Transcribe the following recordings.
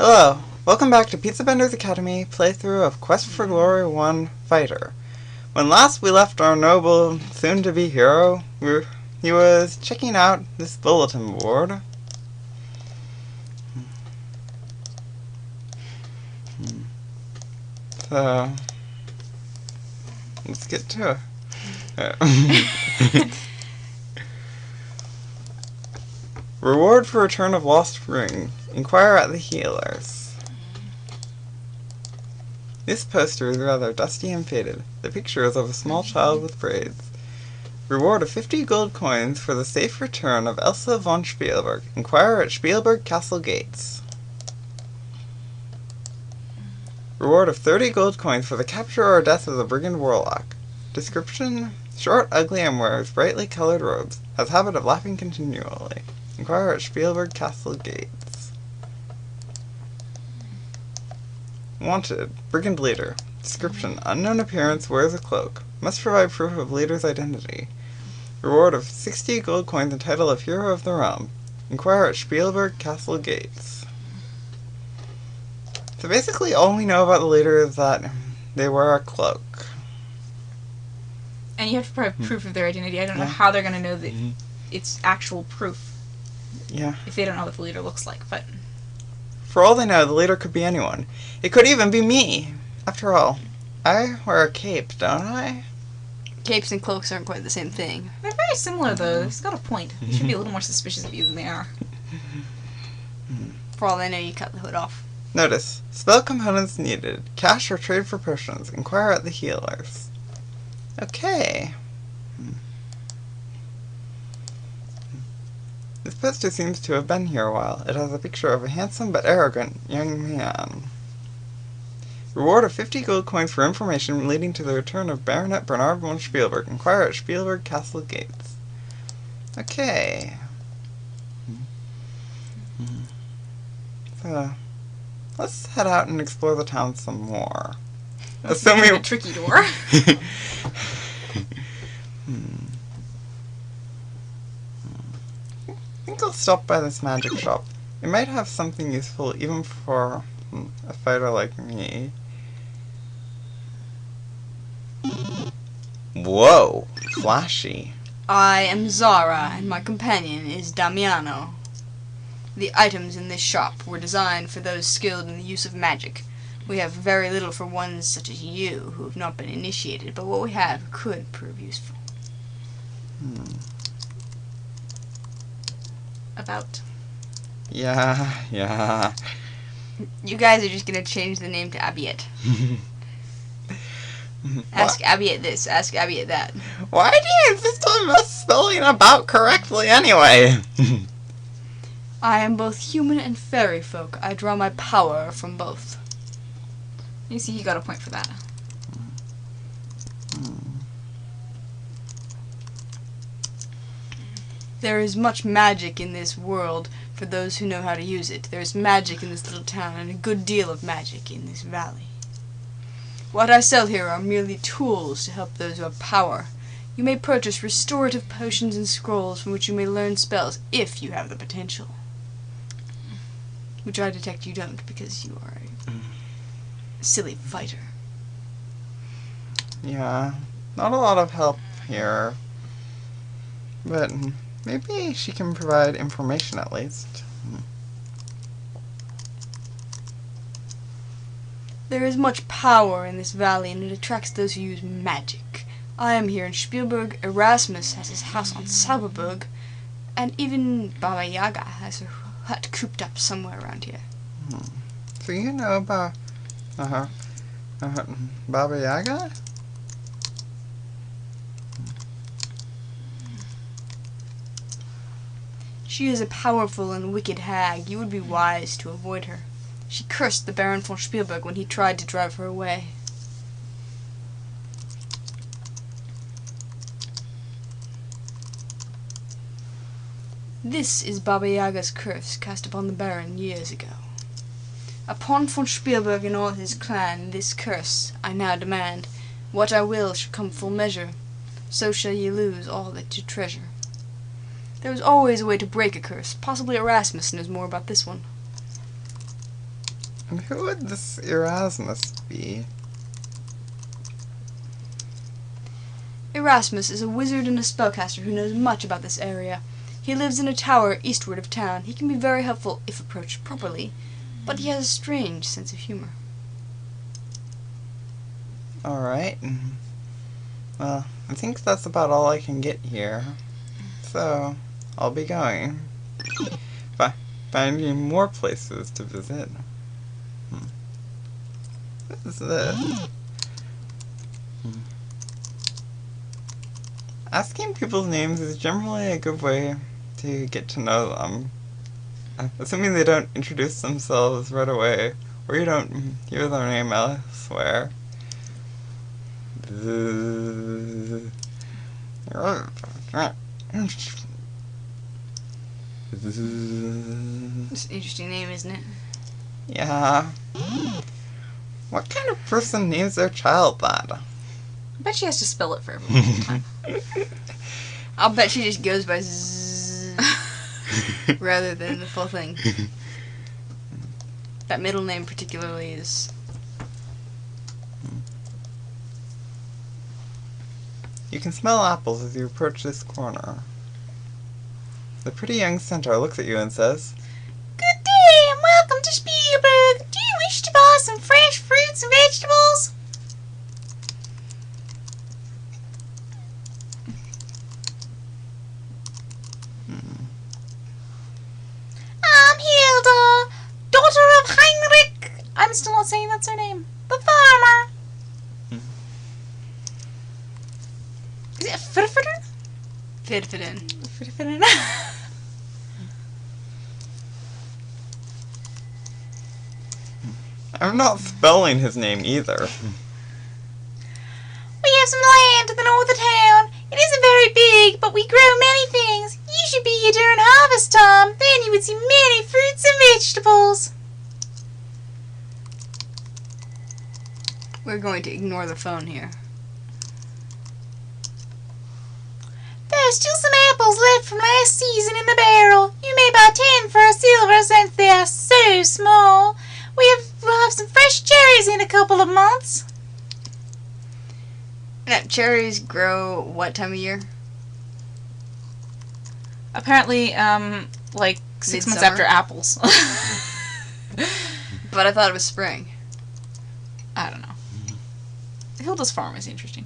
Hello, welcome back to Pizza Bender's Academy playthrough of Quest for Glory 1 Fighter. When last we left our noble, soon-to-be hero, he was checking out this bulletin board. So, let's get to it. Reward for return of lost ring. Inquire at the healers. This poster is rather dusty and faded. The picture is of a small child with braids. Reward of 50 gold coins for the safe return of Elsa von Spielburg. Inquire at Spielburg Castle Gates. Reward of 30 gold coins for the capture or death of the brigand warlock. Description: short, ugly, and wears brightly colored robes. Has habit of laughing continually. Inquire at Spielburg Castle Gates. Wanted: brigand leader. Description: unknown appearance, wears a cloak. Must provide proof of leader's identity. Reward of 60 gold coins and title of hero of the realm. Inquire at Spielburg Castle Gates. So basically all we know about the leader is that they wear a cloak. And you have to provide proof of their identity. I don't know how they're going to know that it's actual proof. Yeah. If they don't know what the leader looks like, but... For all they know, the leader could be anyone. It could even be me. After all, I wear a cape, don't I? Capes and cloaks aren't quite the same thing. They're very similar, though. He's got a point. They should be a little more suspicious of you than they are. For all they know, you cut the hood off. Notice: spell components needed. Cash or trade for potions. Inquire at the healers. Okay. This poster seems to have been here a while. It has a picture of a handsome but arrogant young man. Reward of 50 gold coins for information leading to the return of Baronet Bernard von Spielburg. Inquire at Spielburg Castle Gates. Okay. So, let's head out and explore the town some more. Assuming a tricky door. I think I'll stop by this magic shop. It might have something useful even for a fighter like me. Whoa, flashy. I am Zara, and my companion is Damiano. The items in this shop were designed for those skilled in the use of magic. We have very little for ones such as you, who have not been initiated, but what we have could prove useful. About. Yeah. You guys are just gonna change the name to Abiet. Ask Abiet this, ask Abiet that. Why do you insist on us spelling about correctly anyway? I am both human and fairy folk. I draw my power from both. You see, he got a point for that. There is much magic in this world for those who know how to use it. There is magic in this little town and a good deal of magic in this valley. What I sell here are merely tools to help those who have power. You may purchase restorative potions and scrolls from which you may learn spells if you have the potential. Which I detect you don't, because you are a silly fighter. Yeah, not a lot of help here. But maybe she can provide information at least. There is much power in this valley, and it attracts those who use magic. I am here in Spielburg, Erasmus has his house on Zauberburg, and even Baba Yaga has her hut cooped up somewhere around here. So you know about Baba Yaga? She is a powerful and wicked hag. You would be wise to avoid her. She cursed the Baron von Spielburg when he tried to drive her away. This is Baba Yaga's curse cast upon the Baron years ago. Upon von Spielburg and all his clan this curse I now demand. What I will shall come full measure, so shall ye lose all that you treasure. There is always a way to break a curse. Possibly Erasmus knows more about this one. And who would this Erasmus be? Erasmus is a wizard and a spellcaster who knows much about this area. He lives in a tower eastward of town. He can be very helpful if approached properly, but he has a strange sense of humor. Alright. Well, I think that's about all I can get here. So, I'll be going. Finding more places to visit. What is this? Asking people's names is generally a good way to get to know them. Assuming they don't introduce themselves right away, or you don't hear their name elsewhere. It's an interesting name, isn't it? Yeah. What kind of person names their child that? I bet she has to spell it for everyone. I'll bet she just goes by Z rather than the full thing. That middle name particularly is... You can smell apples as you approach this corner. The pretty young centaur looks at you and says, Good day and welcome to Spielburg. Do you wish to buy some fresh fruits and vegetables? I'm Hilde, daughter of Heinrich. I'm still not saying that's her name. The farmer. Is it Firfiden? Firfiden. Firfiden. I'm not spelling his name either. We have some land to the north of town. It isn't very big, but we grow many things. You should be here during harvest time. Then you would see many fruits and vegetables. We're going to ignore the phone here. There's still some apples left from last season in the barrel. You may buy 10 for a silver since they are so small. We'll have some fresh cherries in a couple of months. Now, cherries grow what time of year? Apparently, like 6 months Midsummer? after apples. But I thought it was spring. I don't know. Hilda's farm is interesting.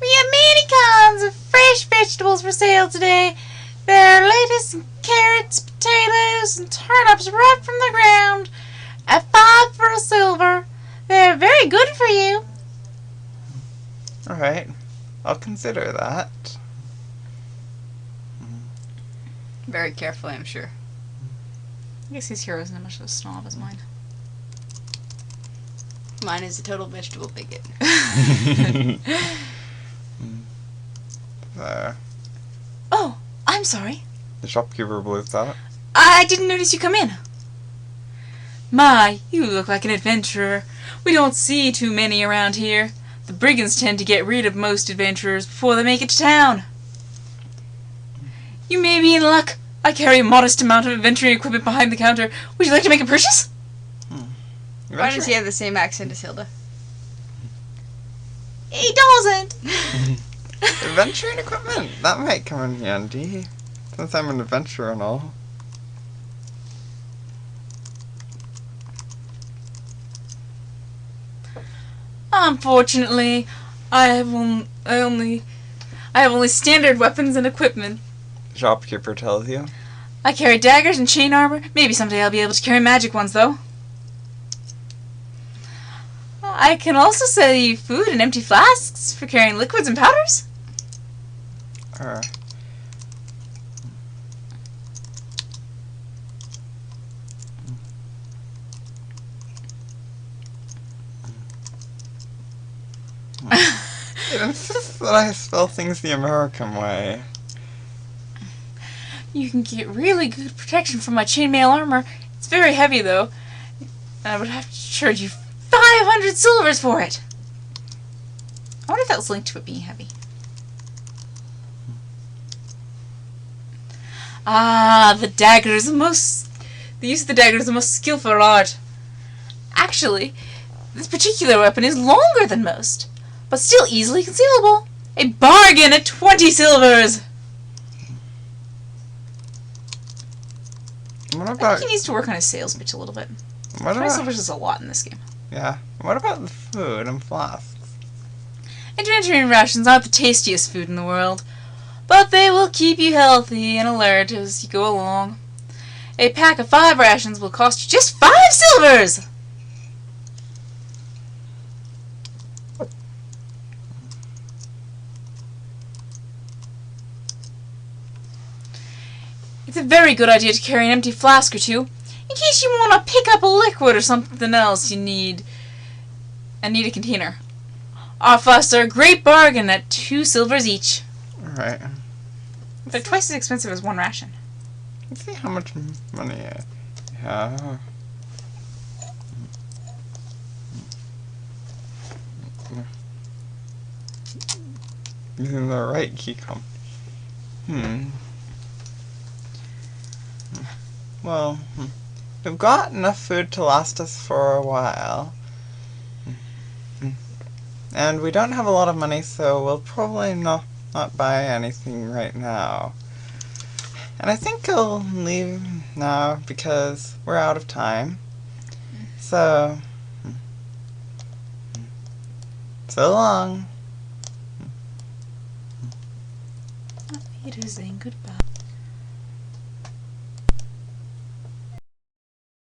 We have many kinds of fresh vegetables for sale today. There are lettuce and carrots, potatoes, and turnips right from the ground. At 5 for a silver. They're very good for you. Alright, I'll consider that. Very carefully, I'm sure. I guess his hero isn't as much of a snob as mine. Mine is a total vegetable bigot. There. Oh, I'm sorry. The shopkeeper blows out. I didn't notice you come in. My, you look like an adventurer. We don't see too many around here. The brigands tend to get rid of most adventurers before they make it to town. You may be in luck. I carry a modest amount of adventuring equipment behind the counter. Would you like to make a purchase? Why does he have the same accent as Hilda? He doesn't. Adventuring equipment? That might come in handy. Since I'm an adventurer and all. Unfortunately, I have only standard weapons and equipment. The shopkeeper tells you. I carry daggers and chain armor. Maybe someday I'll be able to carry magic ones, though. I can also sell you food and empty flasks for carrying liquids and powders. It insists that I spell things the American way. You can get really good protection from my chainmail armor. It's very heavy, though. I would have to charge you 500 silvers for it. I wonder if that was linked to it being heavy. Ah, the use of the dagger is the most skillful art. Actually, this particular weapon is longer than most, but still easily concealable. A bargain at 20 silvers! What I about... think he needs to work on his sales pitch a little bit. What 20 about... silvers is a lot in this game. Yeah. What about the food and flasks? Adventuring rations aren't the tastiest food in the world, but they will keep you healthy and alert as you go along. A pack of 5 rations will cost you just 5 silvers! It's a very good idea to carry an empty flask or two, in case you want to pick up a liquid or something else you need. And need a container. Our flasks are a great bargain at 2 silvers each. Alright. They're twice as expensive as 1 ration. Let's see how much money I have. Using the right key comp. Well, we've got enough food to last us for a while. And we don't have a lot of money, so we'll probably not buy anything right now. And I think I'll leave now because we're out of time. So long. It is saying goodbye.